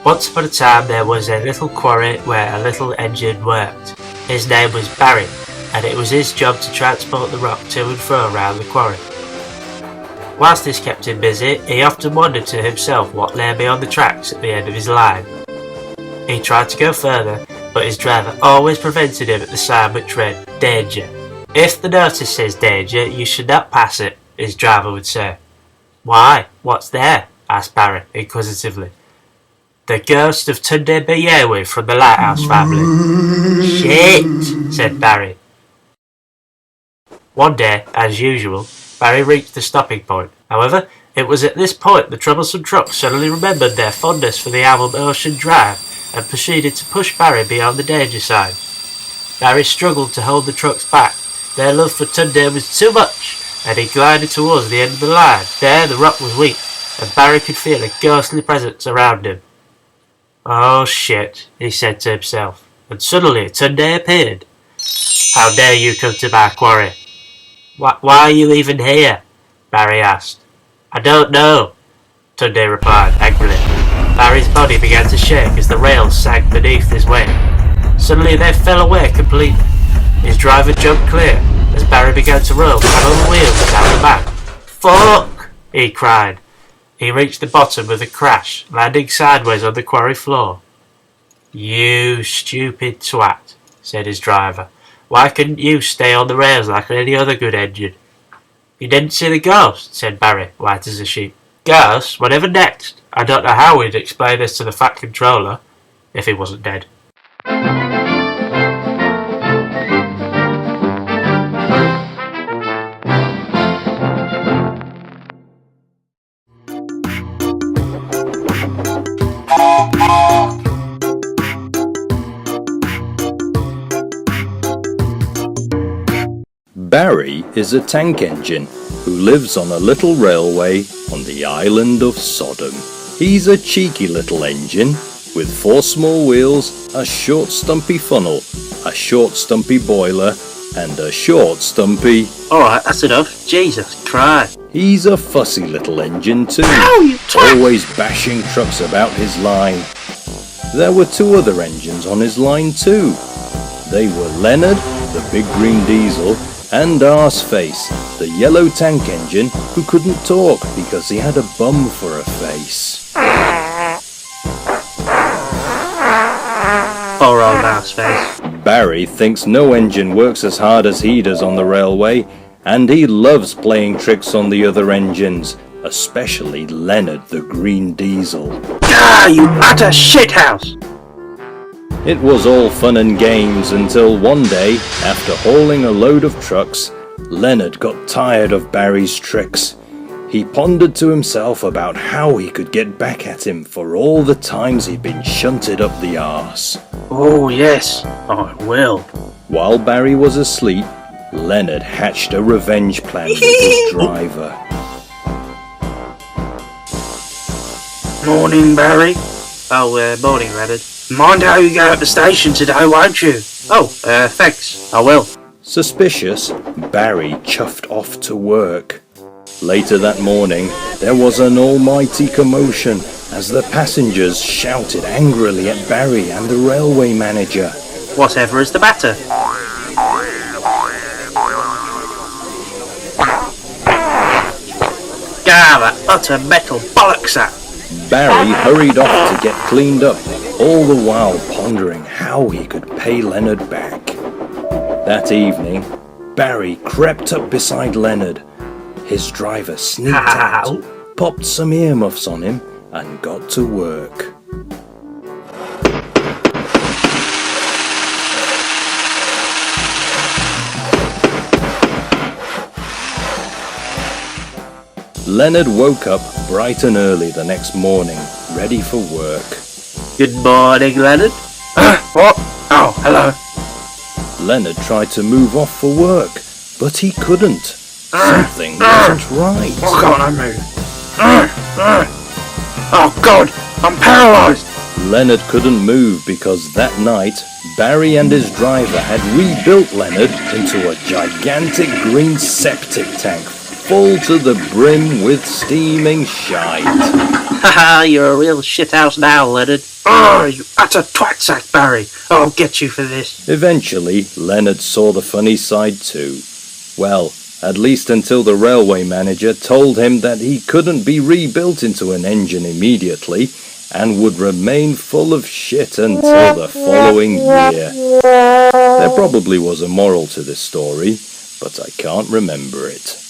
Once upon a time there was a little quarry where a little engine worked. His name was Barry, and it was his job to transport the rock to and fro around the quarry. Whilst this kept him busy, he often wondered to himself what lay beyond the tracks at the end of his line. He tried to go further, but his driver always prevented him at the sign which read, "Danger." "If the notice says danger, you should not pass it," his driver would say. "Why, what's there?" asked Barry, inquisitively. "The ghost of Tunde Bayewe from the Lighthouse family." "Shit," said Barry. One day, as usual, Barry reached the stopping point. However, it was at this point the troublesome trucks suddenly remembered their fondness for the album Ocean Drive and proceeded to push Barry beyond the danger sign. Barry struggled to hold the trucks back. Their love for Tunde was too much, and he glided towards the end of the line. There the rock was weak, and Barry could feel a ghostly presence around him. "Oh shit," he said to himself, and suddenly Tunde appeared. "How dare you come to my quarry?" Why are you even here?" Barry asked. "I don't know," Tunde replied angrily. Barry's body began to shake as the rails sagged beneath his weight. Suddenly they fell away completely. His driver jumped clear as Barry began to roll on the wheels down the back. "Fuck!" he cried. He reached the bottom with a crash, landing sideways on the quarry floor. "You stupid twat," said his driver. "Why couldn't you stay on the rails like any other good engine?" "You didn't see the ghost," said Barry, white as a sheet. "Ghost? Whatever next? I don't know how we'd explain this to the Fat Controller, if he wasn't dead." Barry is a tank engine who lives on a little railway on the island of Sodom. He's a cheeky little engine with 4 small wheels, a short stumpy funnel, a short stumpy boiler, and a short stumpy... "Alright, that's enough. Jesus Christ." He's a fussy little engine too, always bashing trucks about his line. There were 2 other engines on his line too. They were Leonard, the big green diesel, and Arseface, the yellow tank engine who couldn't talk because he had a bum for a face. Poor old Arseface. Barry thinks no engine works as hard as he does on the railway, and he loves playing tricks on the other engines, especially Leonard the green diesel. "Ah, you utter shithouse!" It was all fun and games until one day, after hauling a load of trucks, Leonard got tired of Barry's tricks. He pondered to himself about how he could get back at him for all the times he'd been shunted up the arse. "Oh yes, I will." While Barry was asleep, Leonard hatched a revenge plan with his driver. "Morning, Barry." Morning, Leonard. "Mind how you go at the station today, won't you?" "Oh, thanks, I will." Suspicious, Barry chuffed off to work. Later that morning, there was an almighty commotion as the passengers shouted angrily at Barry and the railway manager. "Whatever is the matter?" "Gah, that utter metal bollocksack." Barry hurried off to get cleaned up, all the while pondering how he could pay Leonard back. That evening, Barry crept up beside Leonard. His driver sneaked out, popped some earmuffs on him, and got to work. Leonard woke up bright and early the next morning, ready for work. "Good morning, Leonard." "What? Oh, hello." Leonard tried to move off for work, but he couldn't. Something wasn't right. Why can't I move? Oh God, I'm paralysed. Leonard couldn't move because that night, Barry and his driver had rebuilt Leonard into a gigantic green septic tank full to the brim with steaming shite. Haha, you're a real shithouse now, Leonard. Oh, you utter twatsack, Barry. I'll get you for this. Eventually, Leonard saw the funny side too. Well, at least until the railway manager told him that he couldn't be rebuilt into an engine immediately and would remain full of shit until the following year. There probably was a moral to this story, but I can't remember it.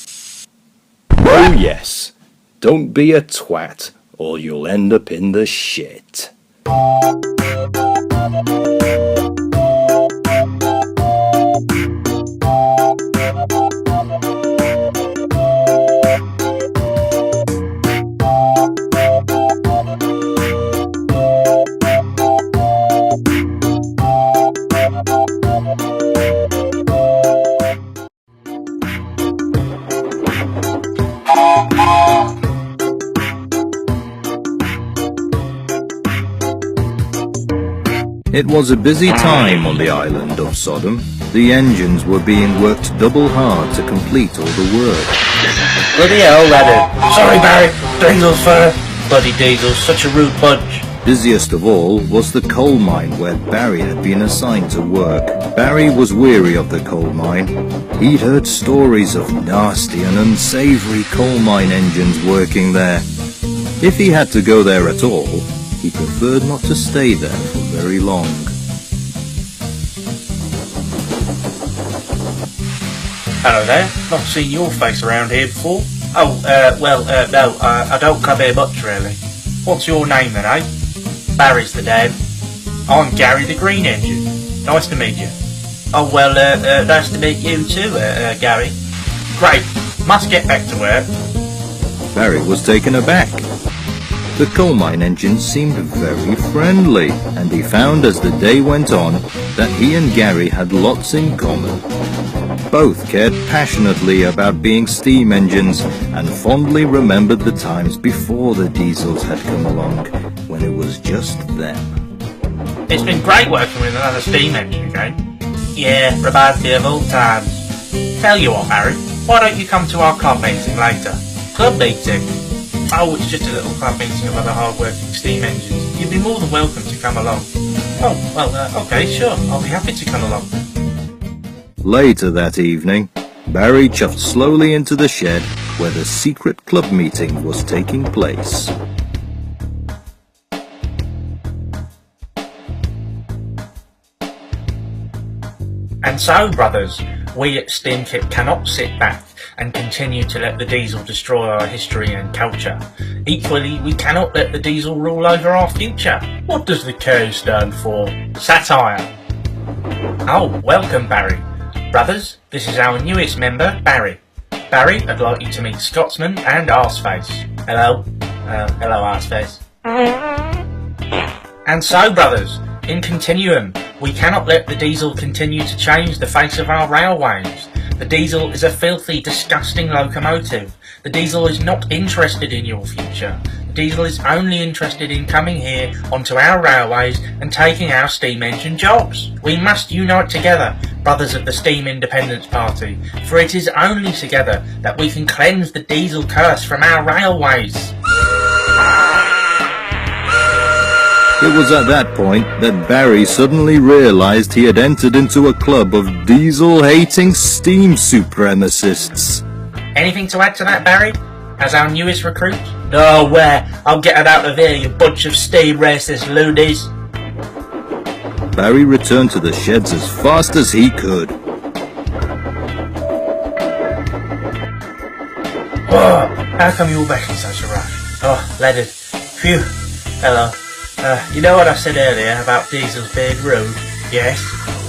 Oh yes, don't be a twat or you'll end up in the shit. It was a busy time on the island of Sodom. The engines were being worked double hard to complete all the work. Bloody hell, Leonard. Sorry, Barry. Diesel's first. Bloody Diesel's such a rude bunch. Busiest of all was the coal mine where Barry had been assigned to work. Barry was weary of the coal mine. He'd heard stories of nasty and unsavoury coal mine engines working there. If he had to go there at all, he preferred not to stay there for very long. Hello there. Not seen your face around here before. Oh, no, I don't come here much, really. What's your name then, eh? Barry's the name. I'm Gary the Green Engine. Nice to meet you. Oh, well, nice to meet you too, Gary. Great. Must get back to work. Barry was taken aback. The coal mine engine seemed very friendly, and he found as the day went on that he and Gary had lots in common. Both cared passionately about being steam engines and fondly remembered the times before the diesels had come along, when it was just them. It's been great working with another steam engine again. Yeah, reminds me of old times. Tell you what, Barry, why don't you come to our club meeting later? Club meeting? Oh, it's just a little club meeting of other hard-working steam engines. You'd be more than welcome to come along. Oh, well, okay, sure. I'll be happy to come along. Later that evening, Barry chuffed slowly into the shed where the secret club meeting was taking place. And so, brothers, we at Steamkit cannot sit back and continue to let the diesel destroy our history and culture. Equally, we cannot let the diesel rule over our future. What does the K stand for? Satire. Oh, welcome, Barry. Brothers, this is our newest member, Barry. Barry, I'd like you to meet Scotsman and Arseface. Hello. Hello, Arseface. And so, brothers, in continuum, we cannot let the diesel continue to change the face of our railways. The diesel is a filthy, disgusting locomotive. The diesel is not interested in your future. The diesel is only interested in coming here onto our railways and taking our steam engine jobs. We must unite together, brothers of the Steam Independence Party, for it is only together that we can cleanse the diesel curse from our railways. It was at that point that Barry suddenly realized he had entered into a club of diesel-hating steam supremacists. Anything to add to that, Barry? As our newest recruit? No, where? I'll get it out of here, you bunch of steam racist loonies. Barry returned to the sheds as fast as he could. Oh, how come you're back in such a rush? Oh, Leonard. Phew. Hello. You know what I said earlier about diesels being rude? Yes?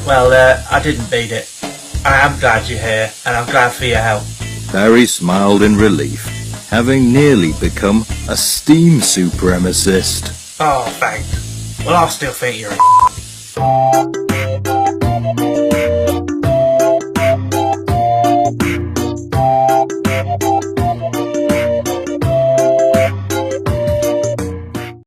Well, I didn't beat it. I am glad you're here, and I'm glad for your help. Barry smiled in relief, having nearly become a steam supremacist. Oh, thanks. Well, I still think you're a